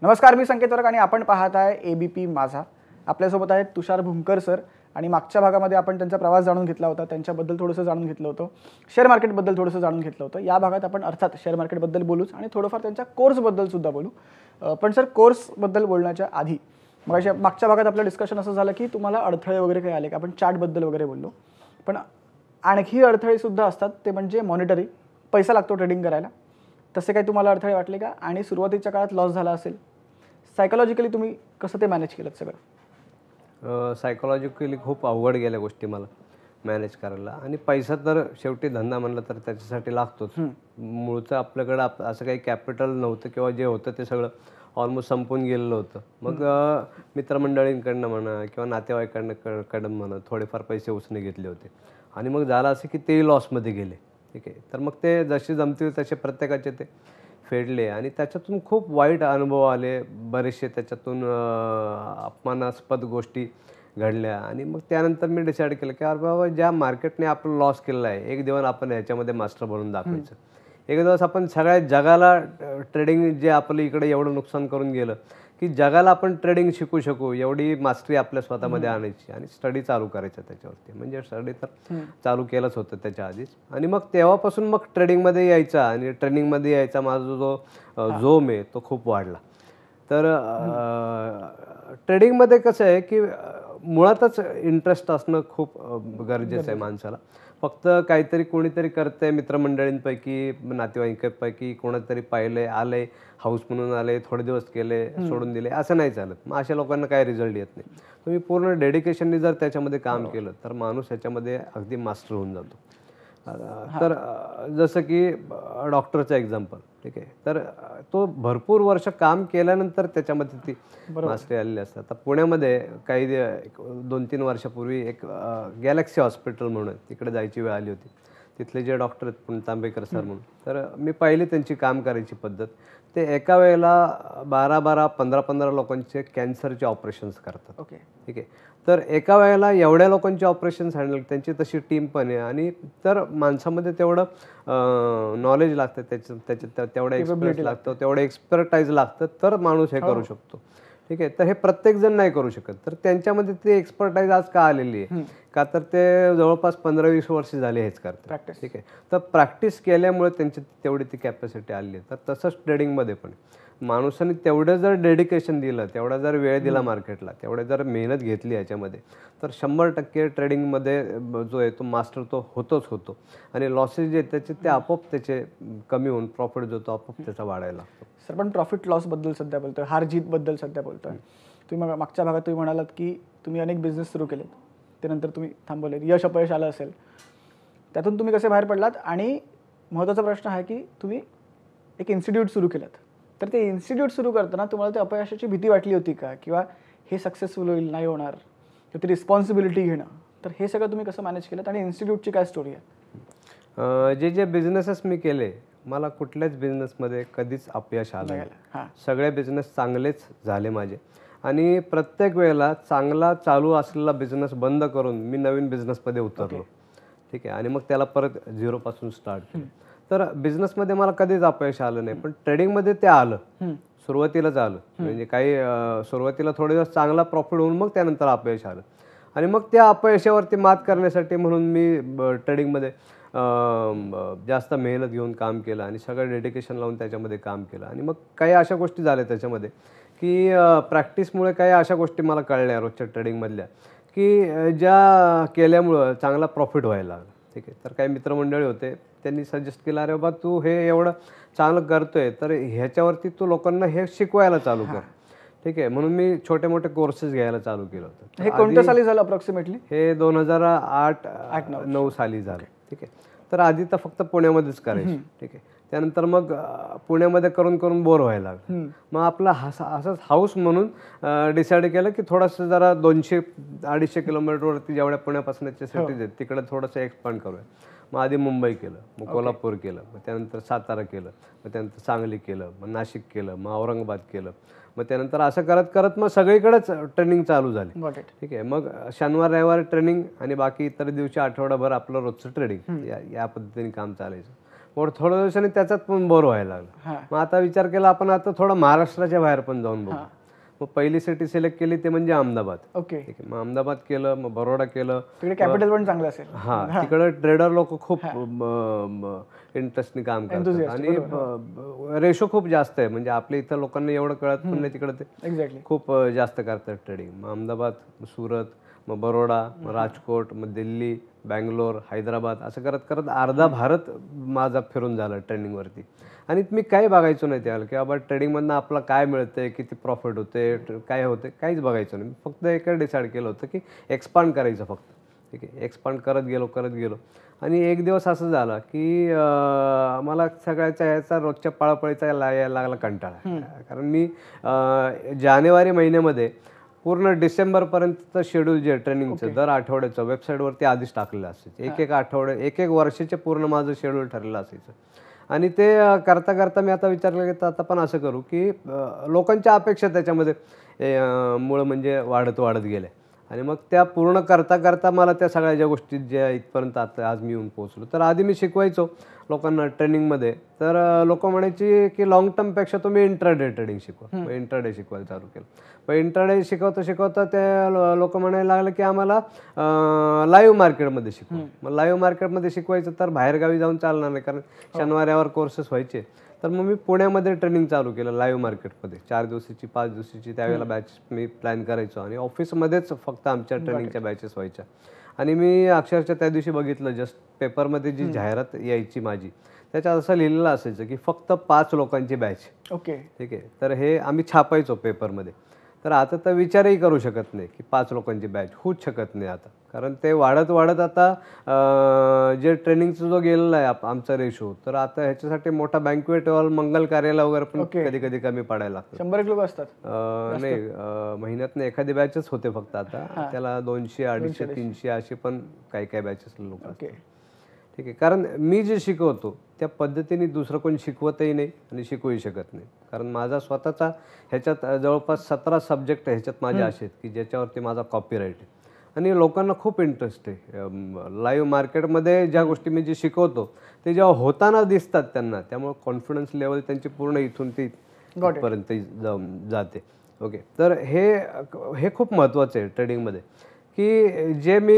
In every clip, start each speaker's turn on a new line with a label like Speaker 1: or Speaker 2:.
Speaker 1: नमस्कार, मी संकेत वर्क आणि आपण पाहत आहे एबीपी माझा. आपल्यासोबत आहेत तुषार भुमकर सर आणि मागच्या भागामध्ये आपण त्यांचा प्रवास जाणून घेतला होता, त्यांच्याबद्दल थोडंसं जाणून घेतलं होतं, शेअर मार्केटबद्दल थोडंसं जाणून घेतलं होतं. या भागात आपण अर्थात शेअर मार्केटबद्दल बोलूच आणि थोडंफार त्यांच्या कोर्सबद्दल सुद्धा बोलू. पण सर, कोर्सबद्दल बोलण्याच्या आधी मागच्या भागात आपलं डिस्कशन असं झालं की तुम्हाला अडथळे वगैरे काही आले का, आपण चार्टबद्दल वगैरे बोललो. पण आणखी अडथळे सुद्धा असतात, ते म्हणजे मॉनिटरी, पैसा लागतो ट्रेडिंग करायला. तसे काही तुम्हाला अडथळे वाटले का? आणि सुरुवातीच्या काळात लॉस झाला असेल, सायकोलॉजिकली तुम्ही कसं ते मॅनेज केलं सगळं?
Speaker 2: सायकोलॉजिकली खूप अवघड गेल्या गोष्टी मला मॅनेज करायला. आणि पैसा तर शेवटी धंदा म्हणलं तर त्याच्यासाठी लागतोच. मूळचं आपल्याकडं असं काही कॅपिटल नव्हतं किंवा जे होतं ते सगळं ऑलमोस्ट संपून गेलेलं होतं. मग मित्रमंडळींकडनं म्हणा किंवा नातेवाईकांकडनं म्हणा थोडेफार पैसे उसने घेतले होते आणि मग झालं असं की तेही लॉसमध्ये गेले. ठीक आहे, तर मग ते जसे जमतील तसे प्रत्येकाचे ते फेडले आणि त्याच्यातून खूप वाईट अनुभव आले. बरेचसे त्याच्यातून अपमानास्पद गोष्टी घडल्या आणि मग त्यानंतर मी डिसाईड केलं की अरे बाबा, ज्या मार्केटने आपलं लॉस केलेला आहे, एक दिवस आपण ह्याच्यामध्ये मास्टर बनून दाखवायचं. एक दिवस आपण सगळ्या जगाला ट्रेडिंग जे आपलं इकडे एवढं नुकसान करून गेलं की जगाला आपण ट्रेडिंग शिकू शकू, एवढी मास्टरी आपल्या स्वतःमध्ये आणायची आणि स्टडी चालू करायचं त्याच्यावरती. म्हणजे स्टडी तर चालू केलंच होतं त्याच्या आधीच. आणि मग तेव्हापासून मग ट्रेडिंगमध्ये यायचा आणि ट्रेनिंगमध्ये यायचा माझा जो जोम आहे तो खूप वाढला. तर ट्रेडिंगमध्ये कसं आहे की मुळातच इंटरेस्ट असणं खूप गरजेचं आहे माणसाला. फक्त काहीतरी कोणीतरी करतंय, मित्रमंडळींपैकी नातेवाईकांपैकी कोणातरी पाहिलंय, आलंय, हाऊस म्हणून आले, थोडे दिवस केले, सोडून दिले, असं नाही चालत. मग अशा लोकांना काही रिझल्ट येत नाही. तुम्ही पूर्ण डेडिकेशनने जर त्याच्यामध्ये काम केलं तर माणूस ह्याच्यामध्ये अगदी मास्टर होऊन जातो. तर जसं की डॉक्टरचं एक्झाम्पल, ठीक आहे, तर तो भरपूर वर्ष काम केल्यानंतर त्याच्यामध्ये ती मास्टरी आलेली असतात. आता पुण्यामध्ये काही 2-3 वर्षापूर्वी एक गॅलेक्सी हॉस्पिटल म्हणून तिकडे जायची वेळ आली होती. तिथले जे डॉक्टर आहेत तांबेकर सर म्हणून, तर मी पाहिली त्यांची काम करायची पद्धत. ते एका वेळेला 12-12, 15-15 लोकांचे कॅन्सरचे ऑपरेशन्स करतात.
Speaker 1: ओके,
Speaker 2: ठीक आहे, तर एका वेळेला एवढ्या लोकांचे ऑपरेशन्स हँडल, त्यांची तशी टीम पण आहे आणि तर माणसामध्ये तेवढं नॉलेज लागतं, त्याच्या तेवढं एक्सपिरियन्स लागतं, तेवढं एक्सपर्टाईज लागतं, तर माणूस हे करू शकतो. ठीक आहे, तर हे प्रत्येकजण नाही करू शकत. तर त्यांच्यामध्ये ती एक्सपर्टाईज आज का आलेली आहे? का तर ते जवळपास 15-20 वर्ष झाले हेच करतात. ठीक आहे, तर प्रॅक्टिस केल्यामुळे त्यांची तेवढी ती कॅपॅसिटी आली आहे. तर तसंच ट्रेडिंगमध्ये पण माणसाने तेवढं जर डेडिकेशन दिलं, तेवढा जर वेळ दिला मार्केटला, तेवढे जर मेहनत घेतली याच्यामध्ये, तर 100% ट्रेडिंगमध्ये जो आहे तो मास्टर तो होतो. आणि लॉसेस जे आहेत ते आपोआप त्याचे कमी होऊन प्रॉफिट जो तो आपोआप त्याचा वाढायला लागतो.
Speaker 1: सर, पण प्रॉफिट लॉसबद्दल सध्या बोलतोय, हार जीतबद्दल सध्या बोलतोय. तुम्ही मागच्या भागात तुम्ही म्हणालात की तुम्ही अनेक बिझनेस सुरू केलेत, त्यानंतर तुम्ही थांबवलेत, यश अपयश आलं असेल, त्यातून तुम्ही कसे बाहेर पडलात? आणि महत्त्वाचा प्रश्न आहे की तुम्ही एक इन्स्टिट्यूट सुरू केलं, तर ते इन्स्टिट्यूट सुरू करताना तुम्हाला ते अपयशाची भीती वाटली होती का? किंवा हे सक्सेसफुल होईल, नाही होणार, तर ती रिस्पॉन्सिबिलिटी घेणं, तर हे सगळं तुम्ही कसं मॅनेज केलं आणि इन्स्टिट्यूटची काय स्टोरी आहे?
Speaker 2: जे बिझनेसेस मी केले, मला कुठल्याच बिझनेसमध्ये कधीच अपयश आलं नाही. सगळे बिझनेस चांगलेच झाले माझे. आणि प्रत्येक वेळेला चांगला चालू असलेला बिझनेस बंद करून मी नवीन बिझनेसमध्ये उतरलो. ठीक आहे, आणि मग त्याला परत झिरोपासून स्टार्ट केलं. तर बिझनेसमध्ये मला कधीच अपयश आलं नाही. पण ट्रेडिंगमध्ये ते आलं, सुरुवातीलाच आलं. म्हणजे काही सुरुवातीला थोडे दिवस चांगला प्रॉफिट होऊन मग त्यानंतर अपयश आलं. आणि मग त्या अपयशावरती मात करण्यासाठी म्हणून मी ट्रेडिंगमध्ये जास्त मेहनत घेऊन काम केलं आणि सगळं डेडिकेशन लावून त्याच्यामध्ये काम केलं. आणि मग काही अशा गोष्टी झाल्या त्याच्यामध्ये की प्रॅक्टिसमुळे काही अशा गोष्टी मला कळल्या रोजच्या ट्रेडिंगमधल्या की ज्या केल्यामुळं चांगला प्रॉफिट व्हायला लागला. ठीक आहे, तर काही मित्रमंडळी होते, त्यांनी सजेस्ट केलं, अरे बाबा तू हे एवढं चांगलं करतोय तर ह्याच्यावरती तू लोकांना हे शिकवायला चालू कर. ठीक आहे, म्हणून मी छोटे मोठे कोर्सेस घ्यायला चालू केलं होतं.
Speaker 1: हे कोणत्या साली झालं अप्रॉक्सिमेटली?
Speaker 2: हे 2008-9 साली झालं. ठीक आहे, तर आधी तर फक्त पुण्यामध्येच करायचं. ठीक आहे, त्यानंतर मग पुण्यामध्ये करून करून बोर व्हायला लागलं. मग आपला असंच हाऊस म्हणून डिसाईड केलं की थोडंसं जरा 200-250 किलोमीटरवरती जेवढ्या पुण्यापासूनच्या सिटीज आहेत तिकडे थोडंसं एक्सपांड करूया. मग आधी मुंबई केलं, मग कोल्हापूर केलं, मग त्यानंतर सातारा केलं, मग त्यानंतर सांगली केलं, मग नाशिक केलं, मग औरंगाबाद केलं. मग त्यानंतर असं करत करत मग सगळीकडेच ट्रेनिंग चालू झाली. ठीक आहे, मग शनिवार रविवार ट्रेनिंग आणि बाकी इतर दिवशी आठवडाभर आपलं रोजचं ट्रेडिंग, या पद्धतीने काम चालायचं. थोड्या दिवसांनी त्याच्यात पण बोर व्हायला लागलं. मग आता विचार केला आपण आता थोडं महाराष्ट्राच्या बाहेर पण जाऊन बघू. मग पहिली सिटी सिलेक्ट केली ते म्हणजे अहमदाबाद.
Speaker 1: ओके.
Speaker 2: ठीक आहे, मग अहमदाबाद केलं, मग बरोडा केलं.
Speaker 1: तिकडे कॅपिटल पण चांगलं असेल.
Speaker 2: हा, तिकडे ट्रेडर लोक खूप इंटरेस्टने काम करतात आणि रेशो खूप जास्त आहे. म्हणजे आपल्या इथं लोकांना एवढं कळत पण नाही, तिकडे ते
Speaker 1: एक्झॅक्टली
Speaker 2: खूप जास्त करतात ट्रेडिंग. मग अहमदाबाद, सुरत, मग बरोडा, मग राजकोट, मग दिल्ली, बँगलोर, हैदराबाद असं करत करत अर्धा भारत माझा फिरून झाला ट्रेडिंगवरती. आणि मी काही बघायचो नाही त्याला की बाबा ट्रेडिंगमधनं आपलं काय मिळतंय, किती प्रॉफिट होते, काय होते, काहीच बघायचं नाही. फक्त एकच डिसाईड केलं होतं की एक्सपांड करायचं फक्त. ठीक आहे, एक्सपांड करत गेलो. आणि एक दिवस असं झालं की मला सगळ्याच्या ह्याचा रोजच्या पळापळीचा यायला लागला कंटाळा. कारण मी जानेवारी महिन्यामध्ये पूर्ण डिसेंबरपर्यंतचं शेड्यूल जे ट्रेनिंगचं दर आठवड्याचं वेबसाईटवरती आधीच टाकलेलं असायचं. एक वर्षाचे पूर्ण माझं शेड्यूल ठरलेलं असायचं. आणि ते करता करता मी आता विचारलं की आता पण असं करू की लोकांच्या अपेक्षा त्याच्यामध्ये मुळं म्हणजे वाढत गेल्या. आणि मग त्या पूर्ण करता करता मला त्या सगळ्या ज्या गोष्टी ज्या इथपर्यंत आता आज मी येऊन पोहोचलो. तर आधी मी शिकवायचो लोकांना ट्रेनिंगमध्ये, तर लोक म्हणायची की लॉंग टर्मपेक्षा तुम्ही इंट्राडे ट्रेडिंग शिकवा. मग इंट्राडे शिकवायला चालू केलं. पण इंट्राडे शिकवता ते लोक म्हणायला लागले की आम्हाला लाईव्ह मार्केटमध्ये शिकवा. मग लाईव्ह मार्केटमध्ये शिकवायचं तर बाहेरगावी जाऊन चालणार नाही, कारण शनिवाऱ्यावर कोर्सेस व्हायचे. तर मग मी पुण्यामध्ये ट्रेनिंग चालू केलं लाईव्ह मार्केटमध्ये. 4 दिवसाची 5 दिवसाची त्यावेळेला बॅच मी प्लॅन करायचो आणि ऑफिसमध्येच फक्त आमच्या ट्रेनिंगच्या बॅचेस व्हायच्या. आणि मी अक्षरशः त्या दिवशी बघितलं जस्ट पेपरमध्ये जी जाहिरात यायची माझी, त्याच्यात असं लिहिलेलं असायचं की फक्त 5 लोकांची बॅच.
Speaker 1: ओके. ठीक
Speaker 2: आहे, तर हे आम्ही छापायचो पेपरमध्ये. तर आता तर विचारही करू शकत नाही की 5 लोकांची बॅच होऊच शकत नाही आता, कारण ते वाढत आता जे ट्रेनिंगचा जो गेलेला आहे आमचा रेशो, तर आता ह्याच्यासाठी मोठा बँक्वेट हॉल, मंगल कार्यालय वगैरे पण कधी कमी पडायला लागतं.
Speaker 1: 100 लोक असतात.
Speaker 2: नाही, महिन्यात एखादी बॅचच होते फक्त आता. त्याला 200, 250, 300 अशी पण काही बॅचेस लोक असतात. ठीक आहे, कारण मी जे शिकवतो त्या पद्धतीने दुसरं कोणी शिकवतही नाही आणि शिकवूही शकत नाही. कारण माझा स्वतःचा ह्याच्यात जवळपास 17 सब्जेक्ट ह्याच्यात माझे असे आहेत की ज्याच्यावरती माझा कॉपीराईट आहे. आणि लोकांना खूप इंटरेस्ट आहे लाईव्ह मार्केटमध्ये. ज्या गोष्टी मी जे शिकवतो ते जेव्हा होताना दिसतात त्यांना, त्यामुळे कॉन्फिडन्स लेवल त्यांची पूर्ण इथून ती पर्यंत जाते. ओके, तर हे खूप महत्त्वाचं आहे ट्रेडिंगमध्ये की जे मी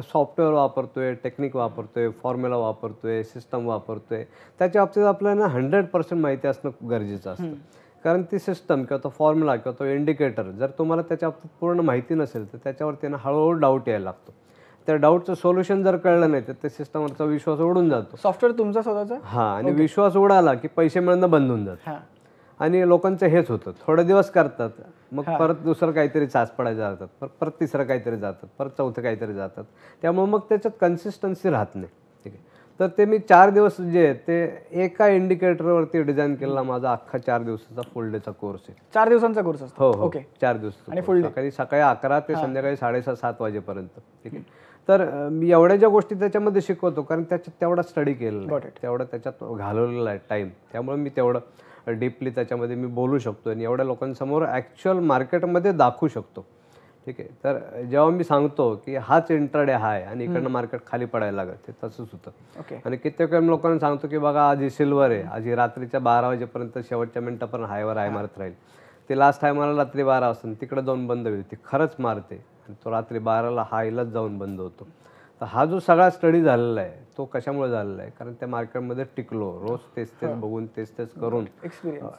Speaker 2: सॉफ्टवेअर वापरतोय, टेक्निक वापरतोय, फॉर्म्युला वापरतोय, सिस्टम वापरतोय, त्याच्या बाबतीत आपल्याला 100% माहिती असणं गरजेचं असतं. कारण ती सिस्टम किंवा तो फॉर्म्युला किंवा तो इंडिकेटर जर तुम्हाला त्याच्या बाबतीत पूर्ण माहिती नसेल तर त्याच्यावरती ना हळूहळू डाऊट यायला लागतो. त्या डाऊटचं सोल्युशन जर कळलं नाही तर त्या सिस्टमवरचा विश्वास उडून जातो.
Speaker 1: सॉफ्टवेअर तुमचा स्वतःचा.
Speaker 2: हां, आणि विश्वास उडाला की पैसे मिळणं बंद होऊन जातं. आणि लोकांचं हेच होतं, थोडे दिवस करतात, मग परत दुसरं काहीतरी चाच पडायला जातात, परत तिसरं काहीतरी जातात, परत चौथं काहीतरी जातात. त्यामुळे मग त्याच्यात कन्सिस्टन्सी राहत नाही. ठीक आहे, तर ते मी 4 दिवस जे आहेत ते एका इंडिकेटरवरती डिझाईन केलेला माझा अख्खा 4 दिवसाचा फुल डेचा कोर्स आहे.
Speaker 1: 4 दिवसांचा कोर्स असतो.
Speaker 2: हो, 4 दिवस. आणि फुल डे सकाळी 11 ते संध्याकाळी 6:30-7 वाजेपर्यंत. ठीक आहे, तर मी एवढ्या ज्या गोष्टी त्याच्यामध्ये शिकवतो कारण त्याच्यात तेवढा स्टडी केलेला आहे, तेवढं त्याच्यात घालवलेला आहे टाईम, त्यामुळे मी तेवढं डीपली त्याच्यामध्ये मी बोलू शकतो आणि एवढ्या लोकांसमोर ॲक्च्युअल मार्केटमध्ये दाखवू शकतो. ठीक आहे, तर जेव्हा मी सांगतो की हाच इंट्राडे हाय आणि इकडनं मार्केट खाली पडायला लागत, ते तसंच होतं. आणि कित्येक लोकांना सांगतो की बघा आज ही सिल्वर आहे, आज ही रात्रीच्या 12 वाजेपर्यंत शेवटच्या मिनिटापर्यंत हायवर हाय मारत राहील. ते लास्ट टायमाला रात्री 12 वाजता तिकडे जाऊन बंद होईल, ती खरंच मारते आणि तो रात्री 12ला हायलाच जाऊन बंद होतो. तर हा जो सगळा स्टडी झालेला आहे तो कशामुळे झालेला आहे, कारण त्या मार्केटमध्ये टिकलो, रोज तेच बघून तेच करून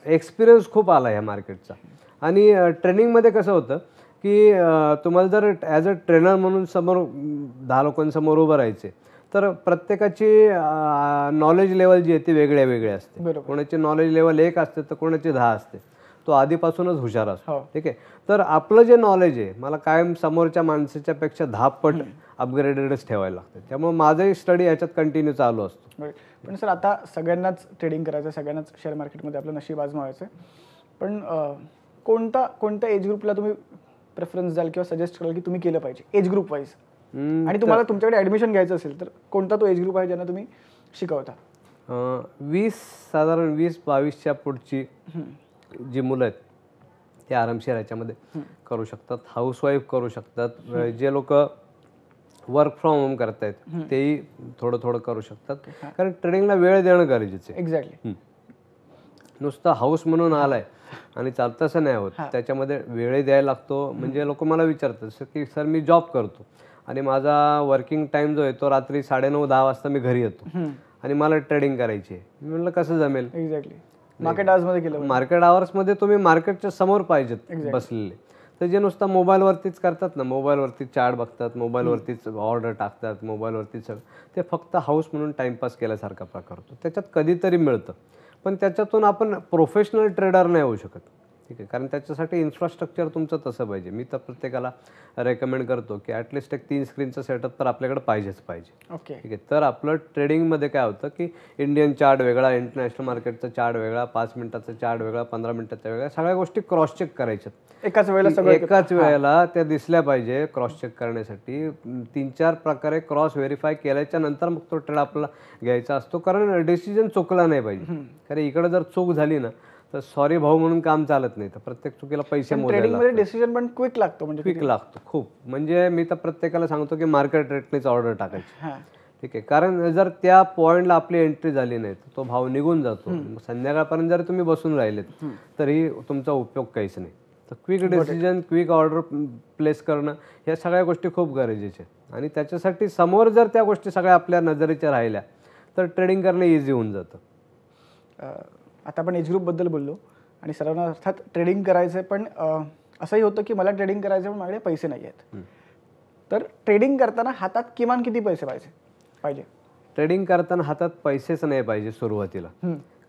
Speaker 2: एक्सपिरियन्स खूप आला ह्या मार्केटचा. आणि ट्रेनिंगमध्ये कसं होतं की तुम्हाला जर ॲज अ ट्रेनर म्हणून समोर 10 लोकांसमोर उभं राहायचे, तर प्रत्येकाची नॉलेज लेवल जी आहे ती वेगळ्या असते. कोणाची नॉलेज लेवल 1 असते तर कोणाची 10 असते. तो आधीपासूनच हुशार असतो. ठीक आहे, तर आपलं जे नॉलेज आहे मला कायम समोरच्या माणसाच्या पेक्षा 10 पट अपग्रेडेडच ठेवायला लागतं. त्यामुळे माझंही स्टडी याच्यात कंटिन्यू चालू असतो.
Speaker 1: पण सर आता सगळ्यांनाच ट्रेडिंग करायचं, सगळ्यांनाच शेअर मार्केटमध्ये आपलं नशीब आजमावायचं आहे, पण कोणत्या एज ग्रुपला तुम्ही प्रेफरन्स द्याल किंवा सजेस्ट कराल की तुम्ही केलं पाहिजे एज ग्रुप वाईज? आणि तुम्हाला तुमच्याकडे ॲडमिशन घ्यायचं असेल तर कोणता तो एज ग्रुप आहे ज्यांना तुम्ही शिकवता?
Speaker 2: साधारण 20-22च्या पुढची जी मुलं आहेत ते आरामशीर याच्यामध्ये करू शकतात. हाऊसवाईफ करू शकतात. जे लोक वर्क फ्रॉम होम करतायत तेही थोडं थोडं करू शकतात, कारण ट्रेडिंगला वेळ देणं गरजेचं आहे.
Speaker 1: एक्झॅक्टली.
Speaker 2: नुसतं हाऊस म्हणून आलाय आणि चालतंसं नाही होत, त्याच्यामध्ये वेळ द्यायला लागतो. म्हणजे लोक मला विचारतात की सर मी जॉब करतो आणि माझा वर्किंग टाइम जो आहे तो रात्री 9:30-10 वाजता मी घरी येतो आणि मला ट्रेडिंग करायची आहे. मी म्हणलं कसं जमेल?
Speaker 1: एक्झॅक्टली. मार्केट आवर्समध्ये केलं.
Speaker 2: मार्केट आवर्समध्ये तुम्ही मार्केटच्या समोर पाहिजेत बसलेले. तर जे नुसतं मोबाईलवरतीच करतात ना, मोबाईलवरती चार्ट बघतात, मोबाईलवरतीच ऑर्डर टाकतात, मोबाईलवरतीच सगळं, ते फक्त हाऊस म्हणून टाइमपास केल्यासारखा प्रकार होतो. त्याच्यात कधीतरी मिळतं, पण त्याच्यातून आपण प्रोफेशनल ट्रेडर नाही होऊ शकत. ठीक आहे, कारण त्याच्यासाठी इन्फ्रास्ट्रक्चर तुमचं तसं पाहिजे. मी तर प्रत्येकाला रेकमेंड करतो की ॲटलिस्ट एक 3 स्क्रीनचं सेटअप तर आपल्याकडे पाहिजेच पाहिजे.
Speaker 1: ओके.
Speaker 2: ठीक आहे, तर आपलं ट्रेडिंगमध्ये काय होतं की इंडियन चार्ट वेगळा, इंटरनॅशनल मार्केटचा चार्ट वेगळा, 5 मिनिटाचा चार्ट वेगळा, 15 मिनिटाचा वेगळा, सगळ्या गोष्टी क्रॉस चेक करायच्यात
Speaker 1: एकाच वेळेला सगळं.
Speaker 2: एकाच वेळेला त्या दिसल्या पाहिजे. क्रॉस चेक करण्यासाठी 3-4 प्रकारे क्रॉस व्हेरीफाय केल्याच्या नंतर मग तो ट्रेड आपल्याला घ्यायचा असतो, कारण डिसिजन चुकला नाही पाहिजे. कारण इकडे जर चूक झाली ना तर सॉरी भाऊ म्हणून काम चालत नाही. तर प्रत्येक चुकीला पैसे मोजायला
Speaker 1: मध्ये डिसिजन पण क्विक लागतो. म्हणजे
Speaker 2: क्विक लागतो खूप. म्हणजे मी तर प्रत्येकाला सांगतो की मार्केट रेटनेच ऑर्डर टाकायची. ठीक आहे, कारण जर त्या पॉईंटला आपली एंट्री झाली नाही तर तो भाव निघून जातो. संध्याकाळपर्यंत जर तुम्ही बसून राहिलेत तरी तुमचा उपयोग काहीच नाही. तर quick decision, quick order place करणं, ह्या सगळ्या गोष्टी खूप गरजेच्या आहेत. आणि त्याच्यासाठी समोर जर त्या गोष्टी सगळ्या आपल्या नजरेच्या राहिल्या तर ट्रेडिंग करणं इझी होऊन जातं.
Speaker 1: आता आपण एज ग्रुपबद्दल बोललो आणि सर्वांना अर्थात ट्रेडिंग करायचं आहे, पण असंही होतं की मला ट्रेडिंग करायचं पण माझ्याकडे पैसे नाही आहेत. तर ट्रेडिंग करताना हातात किमान किती पैसे पाहिजे?
Speaker 2: ट्रेडिंग करताना हातात पैसेच नाही पाहिजे सुरुवातीला.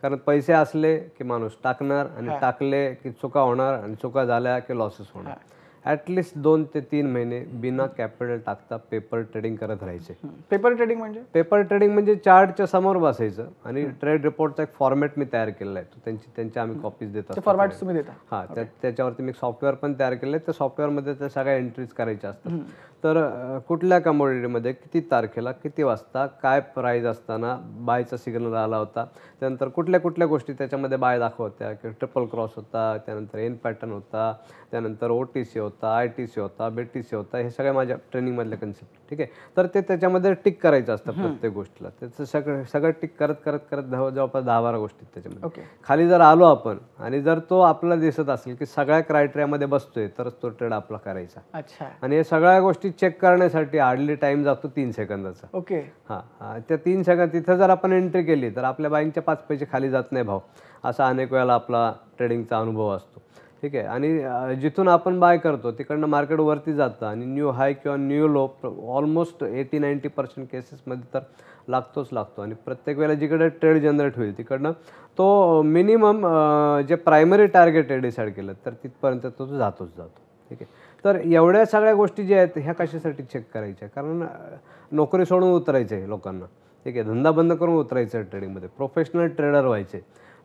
Speaker 2: कारण पैसे असले की माणूस टाकणार आणि टाकले की चुका होणार आणि चुका झाल्या की लॉसेस होणार. ॲटलिस्ट 2 ते 3 महिने बिना कॅपिटल टाकता पेपर ट्रेडिंग करत राहायचे.
Speaker 1: पेपर ट्रेडिंग म्हणजे?
Speaker 2: पेपर ट्रेडिंग म्हणजे चार्टच्या समोर बसायचं आणि ट्रेड रिपोर्टचा एक फॉर्मॅट मी तयार केलेला आहे. त्यांच्या आम्ही कॉपीज देतो.
Speaker 1: फॉर्मॅट तुम्ही देता?
Speaker 2: हां, त्याच्यावरती मी सॉफ्टवेअर पण तयार केलं आहे. त्या सॉफ्टवेअरमध्ये त्या सगळ्या एंट्रीज करायच्या असतात. तर कुठल्या कमोडिटीमध्ये किती तारखेला किती वाजता काय प्राईज असताना बायचा सिग्नल आला होता, त्यानंतर कुठल्या कुठल्या गोष्टी त्याच्यामध्ये बाय दाखवत्या की ट्रिपल क्रॉस होता, त्यानंतर एन पॅटर्न होता, त्यानंतर OTC होता, ITC होता, BTC होता, हे सगळ्या माझ्या ट्रेनिंगमधल्या कन्सेप्ट. ठीक आहे, तर ते त्याच्यामध्ये टिक करायचं असतं प्रत्येक गोष्टीला. त्याचं सगळं टिक करत करत करत जवळपास 10-12 गोष्टी त्याच्यामध्ये. खाली जर आलो आपण आणि जर तो आपल्याला दिसत असेल की सगळ्या क्रायटेरियामध्ये बसतोय तरच तो ट्रेड आपला करायचा.
Speaker 1: अच्छा.
Speaker 2: आणि हे सगळ्या गोष्टी चेक करण्यासाठी हार्डली टाइम जातो 3 सेकंदाचा.
Speaker 1: ओके.
Speaker 2: हां, त्या 3 सेकंद तिथं जर आपण एंट्री केली तर आपल्या बाईंगच्या 5 पैसे खाली जात नाही भाव. असा अनेक वेळेला आपला ट्रेडिंगचा अनुभव असतो. ठीक आहे, आणि जिथून आपण बाय करतो तिकडनं मार्केट वरती जातं आणि न्यू हाय किंवा न्यू लो ऑलमोस्ट 80-90% केसेसमध्ये तर लागतो. आणि प्रत्येक वेळेला जिकडे ट्रेड जनरेट होईल तिकडनं तो मिनिमम जे प्रायमरी टार्गेट आहे डिसाईड केलं तर तिथपर्यंत तो जातोच. ठीक आहे, तर एवढ्या सगळ्या गोष्टी ज्या आहेत ह्या कशासाठी चेक करायच्या? कारण नोकरी सोडून उतरायचं आहे लोकांना. ठीक आहे, धंदा बंद करून उतरायचं आहे ट्रेडिंगमध्ये, प्रोफेशनल ट्रेडर व्हायचे.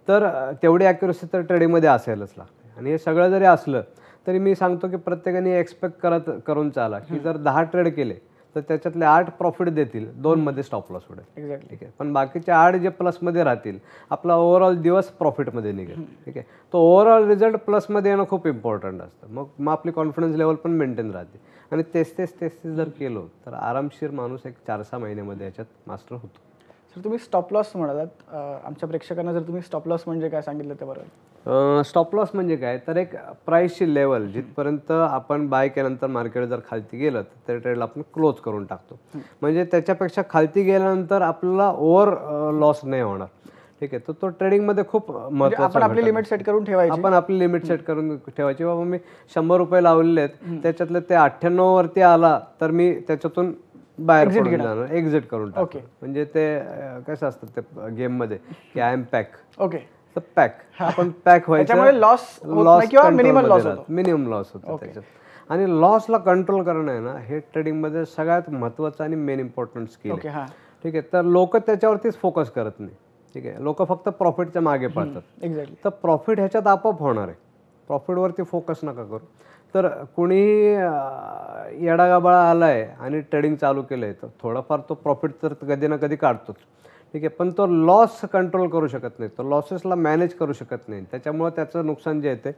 Speaker 2: तर तेवढी ॲक्युरसी तर ट्रेडिंगमध्ये असायलाच लागते. आणि हे सगळं जरी असलं तरी मी सांगतो की प्रत्येकाने एक्सपेक्ट करून चाला की जर 10 ट्रेड केले तर त्याच्यातले 8 प्रॉफिट देतील, 2 मध्ये स्टॉप लॉस होईल.
Speaker 1: एक्झॅक्टली.
Speaker 2: ठीक आहे, पण बाकीचे 8 जे प्लसमध्ये राहतील आपला ओव्हरऑल दिवस प्रॉफिटमध्ये निघेल. ठीक आहे, तो ओव्हरऑल रिझल्ट प्लसमध्ये येणं खूप इम्पॉर्टंट असतं. मग आपली कॉन्फिडन्स लेवल पण मेंटेन राहते. आणि तेच जर केलो तर आरामशीर माणूस एक 4-6 महिन्यामध्ये याच्यात मास्टर होतो.
Speaker 1: सर तुम्ही स्टॉप लॉस म्हणालात, आमच्या प्रेक्षकांना जर तुम्ही स्टॉप लॉस म्हणजे काय सांगितलं ते बरोबर?
Speaker 2: स्टॉप लॉस म्हणजे काय, तर एक प्राईसची लेवल जिथपर्यंत आपण बाय केल्यानंतर मार्केट जर खालती गेलं तर त्या ट्रेडला आपण क्लोज करून टाकतो. म्हणजे त्याच्यापेक्षा खालती गेल्यानंतर आपल्याला ओव्हर लॉस नाही होणार. ठीक आहे, तर तो ट्रेडिंगमध्ये खूप महत्त्वाचा.
Speaker 1: आपण आपली लिमिट सेट करून ठेवायची.
Speaker 2: आपण आपली लिमिट सेट करून ठेवायची. बाबा मी 100 रुपये लावलेले आहेत, त्याच्यातले ते 98 वरती आला तर मी त्याच्यातून बाहेर पडून जाणार, एक्झिट करून टाकतो. म्हणजे ते कसं असतं ते गेममध्ये की आय एम पॅक.
Speaker 1: ओके,
Speaker 2: तर पॅक आपण पॅक व्हायचं,
Speaker 1: लॉस किंवा मिनिमम
Speaker 2: लॉस होतो त्याच्यात. आणि लॉसला कंट्रोल करणं आहे ना, हे ट्रेडिंगमध्ये सगळ्यात महत्त्वाचं आणि मेन इम्पॉर्टंट स्किल आहे. ठीक आहे, तर लोक त्याच्यावरतीच फोकस करत नाही. ठीक आहे, लोक फक्त प्रॉफिटच्या मागे पडतात.
Speaker 1: एक्झॅक्टली.
Speaker 2: तर प्रॉफिट ह्याच्यात आपोआप होणार आहे. प्रॉफिटवरती फोकस नका करू. तर कुणीही येडागाबाळा आला आहे आणि ट्रेडिंग चालू केलं आहे तर थोडंफार तो प्रॉफिट तर कधी ना कधी काढतोच. ठीक आहे, पण तो लॉस कंट्रोल करू शकत नाही, तो लॉसेसला मॅनेज करू शकत नाही. त्याच्यामुळे त्याचं नुकसान जे आहे ते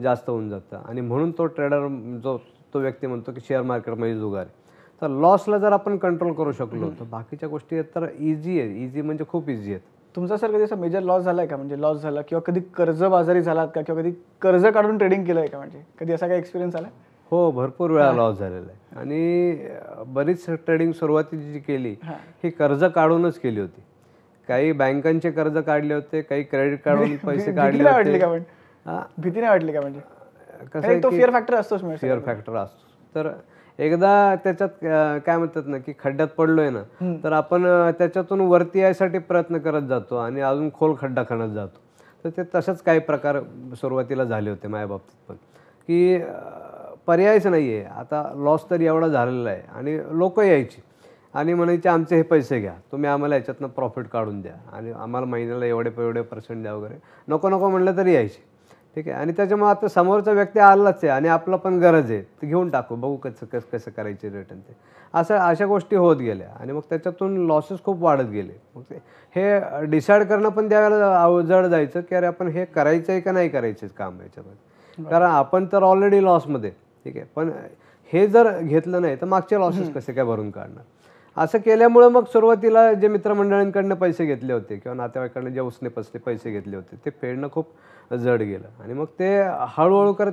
Speaker 2: जास्त होऊन जातं. आणि म्हणून तो ट्रेडर तो व्यक्ती म्हणतो की शेअर मार्केटमध्ये जुगार आहे. तर लॉसला जर आपण कंट्रोल करू शकलो तर बाकीच्या गोष्टी तर इझी आहे. इझी म्हणजे खूप इझी आहेत.
Speaker 1: तुमचा सर कधी असा मेजर लॉस झालाय का, म्हणजे लॉस झाला किंवा कधी कर्जबाजारी झालात का, किंवा कधी कर्ज काढून ट्रेडिंग केलंय का, म्हणजे कधी असा काही एक्सपिरियन्स आला?
Speaker 2: हो, भरपूर वेळा लॉस झालेला आहे आणि बरीच ट्रेडिंग सुरुवातीची जी केली ही कर्ज काढूनच केली होती. काही बँकांचे कर्ज काढले होते, काही क्रेडिट काढून पैसे काढले
Speaker 1: वाटली
Speaker 2: होते.
Speaker 1: का पण? भीती नाही वाटली का, म्हणजे
Speaker 2: कसं आहे
Speaker 1: तो
Speaker 2: की
Speaker 1: फिअर फॅक्टर असतोच म्हणजे
Speaker 2: फिअर फॅक्टर असतो. तर एकदा त्याच्यात काय म्हणतात ना की खड्ड्यात पडलोय ना, तर आपण त्याच्यातून वरती यायसाठी प्रयत्न करत जातो आणि अजून खोल खड्डा खणत जातो. तर ते तसंच काही प्रकार सुरुवातीला झाले होते माझ्या बाबतीत पण, की पर्यायच नाही आहे. आता लॉस तर एवढा झालेला आहे आणि लोक यायची आणि म्हणायचे आमचे हे पैसे घ्या, तुम्ही आम्हाला याच्यातनं प्रॉफिट काढून द्या आणि आम्हाला महिन्याला एवढे पर्सेंट द्या वगैरे. नको नको म्हणलं तरी यायचे. ठीक आहे. आणि त्याच्यामुळे आता समोरचा व्यक्ती आलाच आहे आणि आपला पण गरज आहे, ते घेऊन टाकू, बघू कसं कसं कसं करायचे रिटर्न ते. अशा गोष्टी होत गेल्या आणि मग त्याच्यातून लॉसेस खूप वाढत गेले. मग ते हे डिसाईड करणं पण त्यावेळेला अवजड जायचं की अरे आपण हे करायचं आहे का नाही करायचं काम याच्यामध्ये. कारण आपण तर ऑलरेडी लॉसमध्ये. ठीक आहे. पण हे जर घेतलं नाही तर मागचे लॉसेस कसे काय भरून काढणार. असं केल्यामुळं मग सुरुवातीला जे मित्रमंडळींकडनं पैसे घेतले होते किंवा नातेवाईकांना जे उसने पसले पैसे घेतले होते ते फेडणं खूप जड गेलं आणि मग ते हळूहळू करत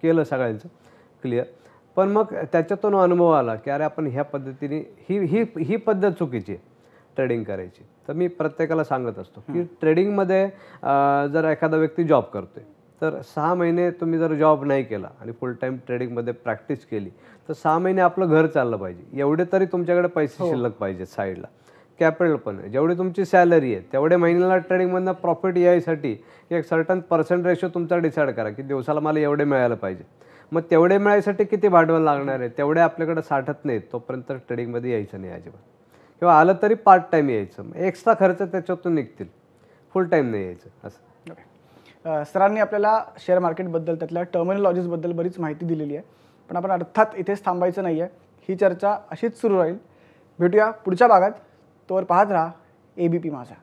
Speaker 2: केलं सगळ्यांचं क्लिअर. पण मग त्याच्यातून अनुभव आला की अरे आपण ह्या पद्धतीने ही पद्धत चुकीची आहे ट्रेडिंग करायची. तर मी प्रत्येकाला सांगत असतो की ट्रेडिंगमध्ये जर एखादा व्यक्ती जॉब करतोय तर 6 महिने तुम्ही जर जॉब नाही केला आणि फुल टाईम ट्रेडिंगमध्ये प्रॅक्टिस केली तर 6 महिने आपलं घर चाललं पाहिजे. एवढे तरी तुमच्याकडे पैसे शिल्लक पाहिजेत साईडला. कॅपिटल पण आहे. जेवढी तुमची सॅलरी आहे तेवढे महिन्याला ट्रेडिंगमधनं प्रॉफिट यायसाठी एक सर्टन पर्सेंट रेशो तुमचा डिसाईड करा की दिवसाला मला एवढे मिळायला पाहिजे. मग तेवढे मिळायसाठी किती भांडवल लागणार आहे, तेवढे आपल्याकडे साठत नाहीत तोपर्यंत ट्रेडिंगमध्ये यायचं नाही अजिबात. किंवा आलं तरी पार्ट टाईम यायचं. एक्स्ट्रा खर्च त्याच्यातून निघतील, फुल टाईम नाही यायचं असं.
Speaker 1: सरांनी आपल्याला शेअर मार्केटबद्दल त्यातल्या टर्मिनॉलॉजीजबद्दल बरीच माहिती दिलेली आहे. पण आपण अर्थात इथेच थांबायचं नाही आहे. ही चर्चा अशीच सुरू राहील. भेटूया पुढच्या भागात. तोवर पाहत राहा ABP माझा.